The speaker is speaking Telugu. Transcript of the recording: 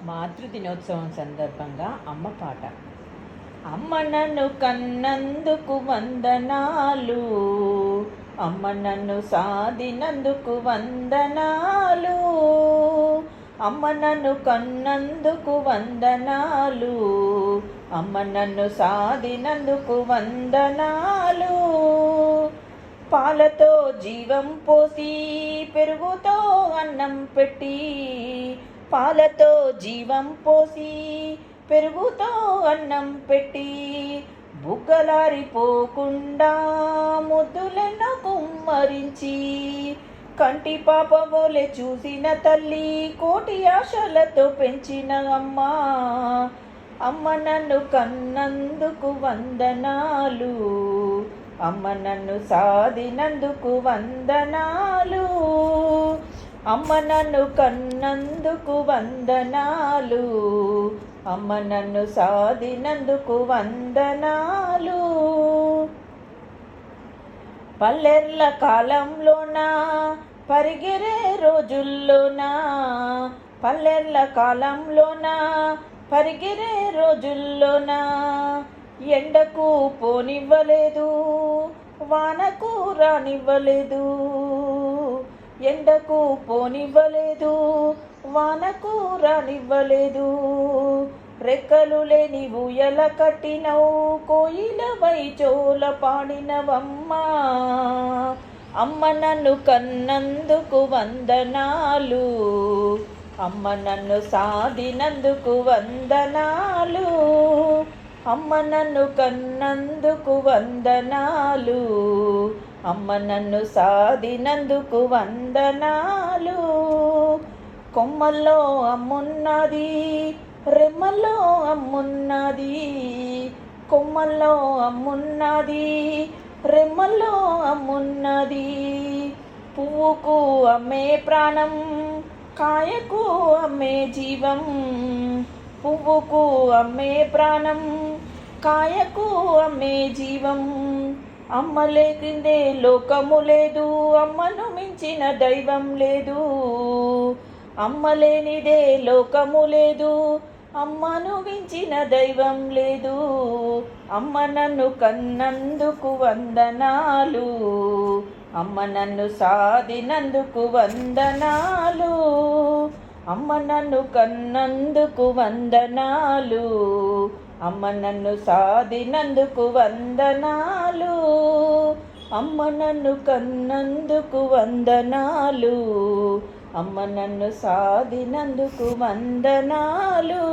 మాతృదినోత్సవం సందర్భంగా అమ్మ పాట. అమ్మ నన్ను కన్నందుకు వందనాలు, అమ్మ నన్ను సాదినందుకు వందనాలు, అమ్మ నన్ను కన్నందుకు వందనాలు, అమ్మ నన్ను సాదినందుకు వందనాలు. పాలతో జీవం పోసి పెరుగుతో అన్నం పెట్టి, పాలతో జీవం పోసి పెరుగుతో అన్నం పెట్టి, బుగ్గలారిపోకుండా ముద్దులెన్నో కుమ్మరించి, కంటి పాప వోలే చూసిన తల్లి కోటి ఆశలతో పెంచిన అమ్మ. అమ్మ నన్ను కన్నందుకు వందనాలు, అమ్మ నన్ను సాదినందుకు వందనాలు, అమ్మ నన్ను కన్నందుకు వందనాలు, అమ్మ నన్ను సాదినందుకు వందనాలు. పల్లెర్ల కాలంలోనా పరిగెరే రోజుల్లోనా, పల్లెర్ల కాలంలోనా పరిగెరే రోజుల్లోనా, ఎండకు పోనివ్వలేదు వానకు రానివ్వలేదు, ఎండకు పోనివ్వలేదు వానకు రానివ్వలేదు, రెక్కలు లేని ఊయల కట్టినవు కోయిలవై చోల పాడినవమ్మా. అమ్మ నన్ను కన్నందుకు వందనాలు, అమ్మ నన్ను సాదినందుకు వందనాలు, అమ్మ నన్ను కన్నందుకు వందనాలు, అమ్మ నన్ను సాదినందుకు వందనాలు. కొమ్మల్లో అమ్మున్నది రెమ్మల్లో అమ్మున్నది, కొమ్మల్లో అమ్మున్నది రెమ్మల్లో అమ్మున్నది, పువ్వుకు అమ్మే ప్రాణం కాయకు అమ్మే జీవం, పువ్వుకు అమ్మే ప్రాణం కాయకు అమ్మే జీవం. అమ్మ లేకుందే లోకము లేదు, అమ్మను మించిన దైవం లేదు, అమ్మ లేనిదే లోకము లేదు, అమ్మను మించిన దైవం లేదు. అమ్మ నన్ను కన్నందుకు వందనాలు, అమ్మ నన్ను సాదినందుకు వందనాలు, అమ్మ నన్ను కన్నందుకు వందనాలు, అమ్మ నన్ను సాదినందుకు వందనాలు, అమ్మ నన్ను కన్నందుకు వందనాలు, అమ్మ నన్ను సాదినందుకు వందనాలు.